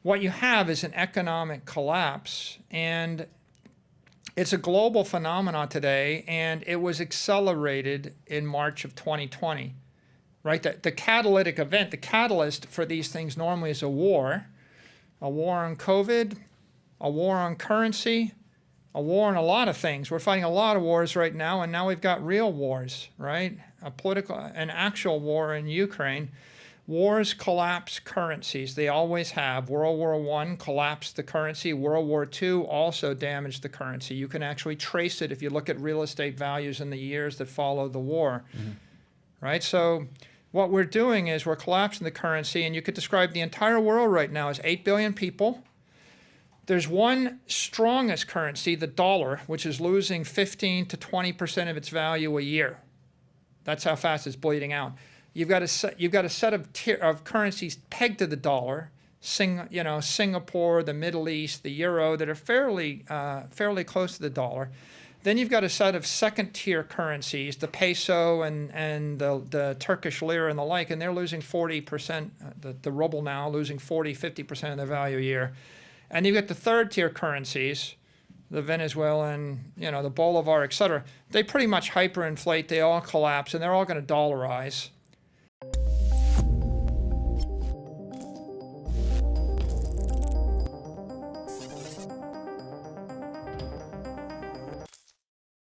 what you have is an economic collapse, and it's a global phenomenon today, and it was accelerated in March of 2020, right? The catalytic event, the catalyst for these things normally is a war on COVID, a war on currency, a war on a lot of things. We're fighting a lot of wars right now, and now we've got real wars, right? An actual war in Ukraine. Wars collapse currencies. They always have. World War I collapsed the currency. World War II also damaged the currency. You can actually trace it if you look at real estate values in the years that follow the war, right? So what we're doing is we're collapsing the currency, and you could describe the entire world right now as 8 billion people. There's one strongest currency, the dollar, which is losing 15 to 20% of its value a year. That's how fast it's bleeding out. You've got a set of currencies pegged to the dollar, Singapore, the Middle East, the euro, that are fairly close to the dollar. Then you've got a set of second-tier currencies, the peso and the Turkish lira and the like, and they're losing 40%, the ruble now losing 50% of their value a year. And you've got the third-tier currencies, the Venezuelan, the Bolivar, et cetera. They pretty much hyperinflate, they all collapse, and they're all going to dollarize.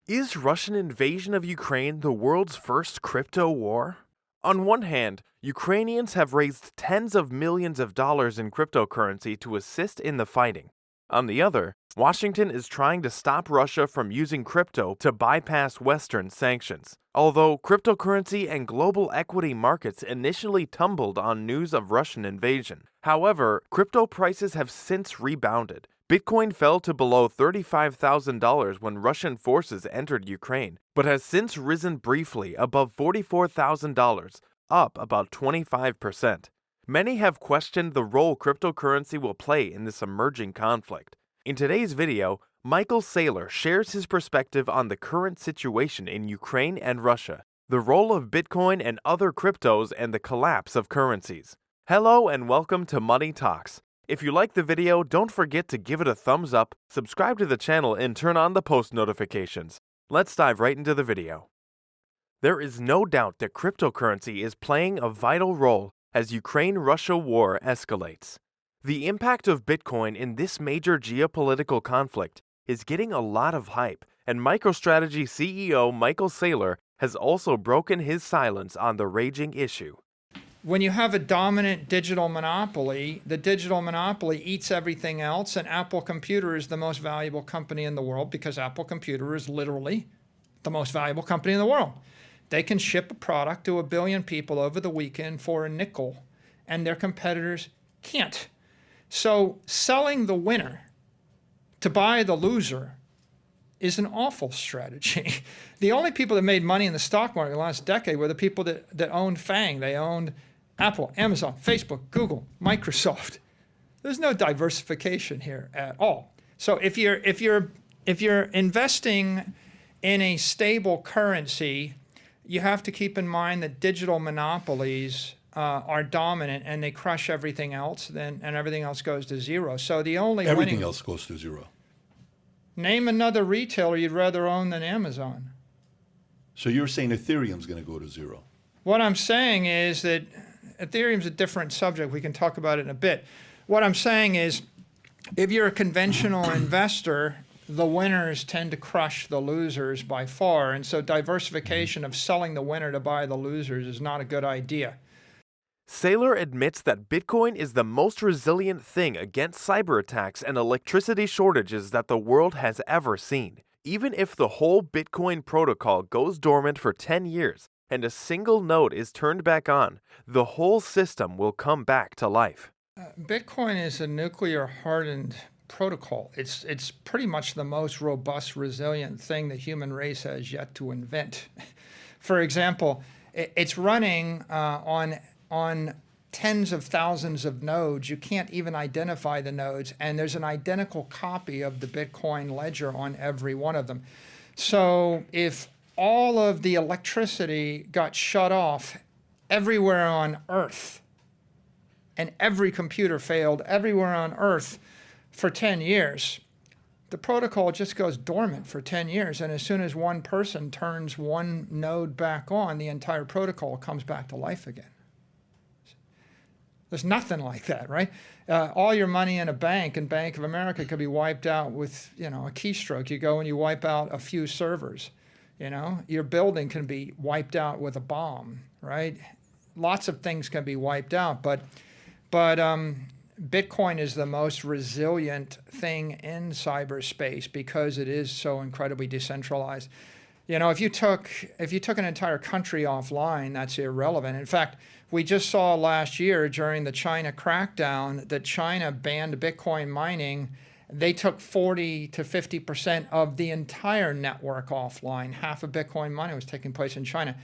Is Russian invasion of Ukraine the world's first crypto war? On one hand, Ukrainians have raised tens of millions of dollars in cryptocurrency to assist in the fighting. On the other, Washington is trying to stop Russia from using crypto to bypass Western sanctions. Although cryptocurrency and global equity markets initially tumbled on news of Russian invasion. However, crypto prices have since rebounded. Bitcoin fell to below $35,000 when Russian forces entered Ukraine, but has since risen briefly above $44,000, up about 25%. Many have questioned the role cryptocurrency will play in this emerging conflict. In today's video, Michael Saylor shares his perspective on the current situation in Ukraine and Russia, the role of Bitcoin and other cryptos, and the collapse of currencies. Hello and welcome to Money Talks. If you like the video, don't forget to give it a thumbs up, subscribe to the channel, and turn on the post notifications. Let's dive right into the video. There is no doubt that cryptocurrency is playing a vital role as Ukraine-Russia war escalates. The impact of Bitcoin in this major geopolitical conflict is getting a lot of hype, and MicroStrategy CEO Michael Saylor has also broken his silence on the raging issue. When you have a dominant digital monopoly, the digital monopoly eats everything else, and Apple Computer is the most valuable company in the world because Apple Computer is literally the most valuable company in the world. They can ship a product to 1 billion people over the weekend for a nickel, and their competitors can't. So selling the winner to buy the loser is an awful strategy. The only people that made money in the stock market in the last decade were the people that owned FANG. They owned Apple, Amazon, Facebook, Google, Microsoft. There's no diversification here at all. So if you're investing in a stable currency, you have to keep in mind that digital monopolies are dominant and they crush everything else, and everything else goes to zero. So the only everything else goes to zero. Name another retailer you'd rather own than Amazon. So you're saying Ethereum's going to go to zero? What I'm saying is that Ethereum's a different subject. We can talk about it in a bit. What I'm saying is, if you're a conventional investor, the winners tend to crush the losers by far. And so diversification of selling the winner to buy the losers is not a good idea. Saylor admits that Bitcoin is the most resilient thing against cyber attacks and electricity shortages that the world has ever seen. Even if the whole Bitcoin protocol goes dormant for 10 years and a single node is turned back on, the whole system will come back to life. Bitcoin is a nuclear-hardened protocol. It's pretty much the most robust, resilient thing the human race has yet to invent. For example, it's running on tens of thousands of nodes. You can't even identify the nodes, and there's an identical copy of the Bitcoin ledger on every one of them. So if all of the electricity got shut off everywhere on Earth, and every computer failed everywhere on Earth for 10 years, the protocol just goes dormant for 10 years. And as soon as one person turns one node back on, the entire protocol comes back to life again. There's nothing like that, right? All your money in a bank in Bank of America could be wiped out with, a keystroke. You go and you wipe out a few servers. Your building can be wiped out with a bomb, right? Lots of things can be wiped out, but Bitcoin is the most resilient thing in cyberspace because it is so incredibly decentralized. If you took an entire country offline, that's irrelevant. In fact, we just saw last year during the China crackdown that China banned Bitcoin mining. They took 40 to 50% of the entire network offline. Half of Bitcoin mining was taking place in China.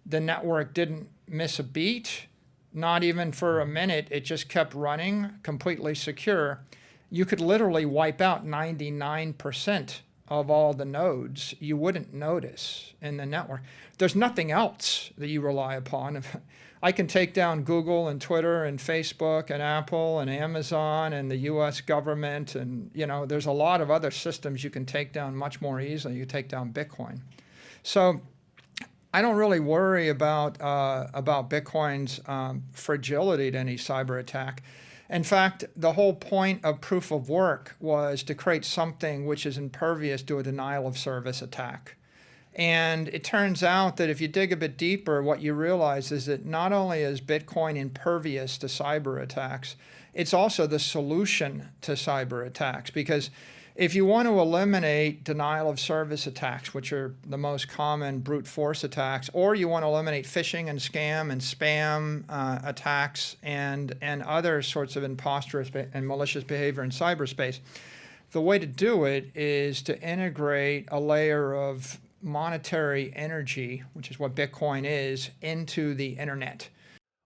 The network didn't miss a beat, not even for a minute. It just kept running, completely secure. You could literally wipe out 99% of all the nodes. You wouldn't notice in the network. There's nothing else that you rely upon. I can take down Google and Twitter and Facebook and Apple and Amazon and the US government, and there's a lot of other systems you can take down much more easily. You take down Bitcoin. So I don't really worry about Bitcoin's fragility to any cyber attack. In fact, the whole point of proof of work was to create something which is impervious to a denial of service attack. And it turns out that if you dig a bit deeper, what you realize is that not only is Bitcoin impervious to cyber attacks, it's also the solution to cyber attacks. Because if you want to eliminate denial of service attacks, which are the most common brute force attacks, or you want to eliminate phishing and scam and spam attacks and other sorts of imposterous and malicious behavior in cyberspace, the way to do it is to integrate a layer of monetary energy, which is what Bitcoin is, into the internet.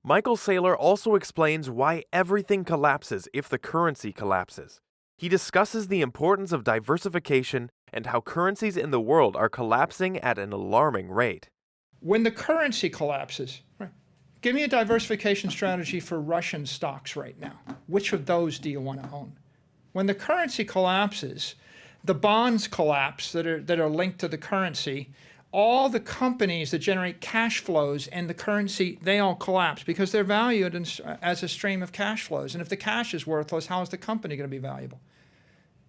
Michael Saylor also explains why everything collapses if the currency collapses. He discusses the importance of diversification and how currencies in the world are collapsing at an alarming rate. When the currency collapses, right, give me a diversification strategy for Russian stocks right now. Which of those do you want to own? When the currency collapses, the bonds collapse that are linked to the currency. All the companies that generate cash flows and the currency, they all collapse because they're valued as a stream of cash flows. And if the cash is worthless, how is the company going to be valuable?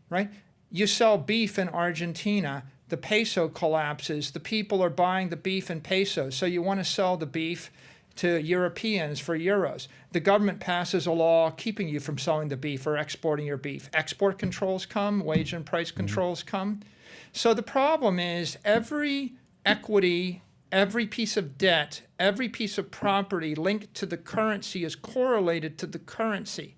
Right? You sell beef in Argentina, the peso collapses. The people are buying the beef in pesos. So you want to sell the beef to Europeans for euros. The government passes a law keeping you from selling the beef or exporting your beef. Export controls come, wage and price controls come. So the problem is every equity, every piece of debt, every piece of property linked to the currency is correlated to the currency.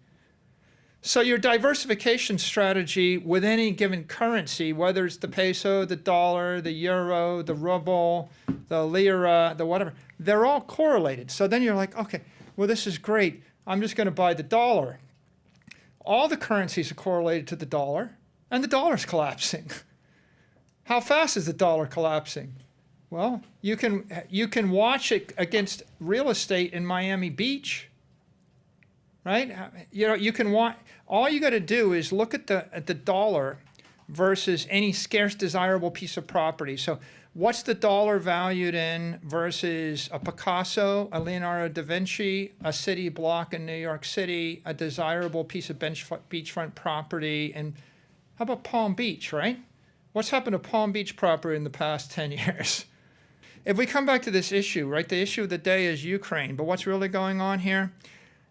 So your diversification strategy with any given currency, whether it's the peso, the dollar, the euro, the ruble, the lira, the whatever, they're all correlated. So then you're like, okay, well, this is great. I'm just going to buy the dollar. All the currencies are correlated to the dollar, and the dollar's collapsing. How fast is the dollar collapsing? Well, you can watch it against real estate in Miami Beach, right? You can watch. All you got to do is look at the dollar versus any scarce desirable piece of property. So what's the dollar valued in versus a Picasso, a Leonardo da Vinci, a city block in New York City, a desirable piece of beachfront property, and how about Palm Beach, right? What's happened to Palm Beach property in the past 10 years? If we come back to this issue, right, the issue of the day is Ukraine, but what's really going on here?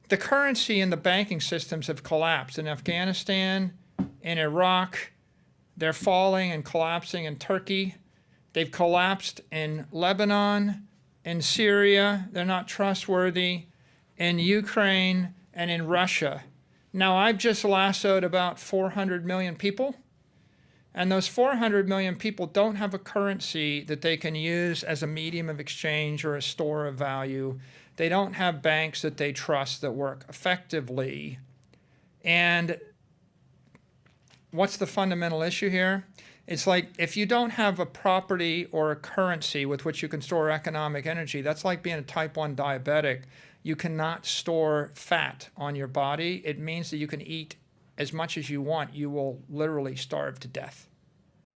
The currency and the banking systems have collapsed in Afghanistan, in Iraq. They're falling and collapsing in Turkey. They've collapsed in Lebanon, in Syria. They're not trustworthy. In Ukraine and in Russia. Now, I've just lassoed about 400 million people. And those 400 million people don't have a currency that they can use as a medium of exchange or a store of value. They don't have banks that they trust that work effectively. And what's the fundamental issue here? It's like if you don't have a property or a currency with which you can store economic energy, that's like being a type 1 diabetic. you cannot store fat on your body. It means that you can eat as much as you want. You will literally starve to death.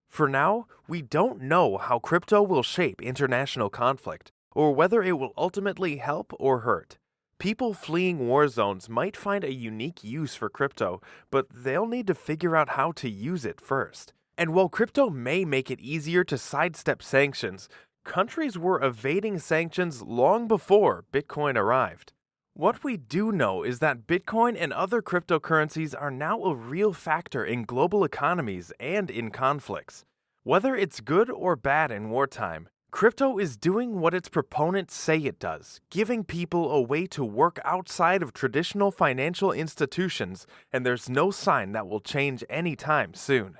For now, we don't know how crypto will shape international conflict, or whether it will ultimately help or hurt. People fleeing war zones might find a unique use for crypto, but they'll need to figure out how to use it first. And while crypto may make it easier to sidestep sanctions, countries were evading sanctions long before Bitcoin arrived. What we do know is that Bitcoin and other cryptocurrencies are now a real factor in global economies and in conflicts. Whether it's good or bad in wartime, crypto is doing what its proponents say it does, giving people a way to work outside of traditional financial institutions, and there's no sign that will change anytime soon.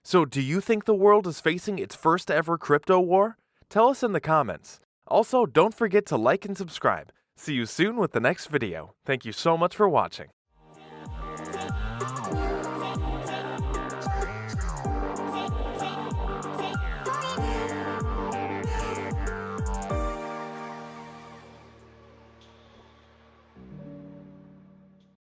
So do you think the world is facing its first ever crypto war? Tell us in the comments. Also, don't forget to like and subscribe. See you soon with the next video. Thank you so much for watching.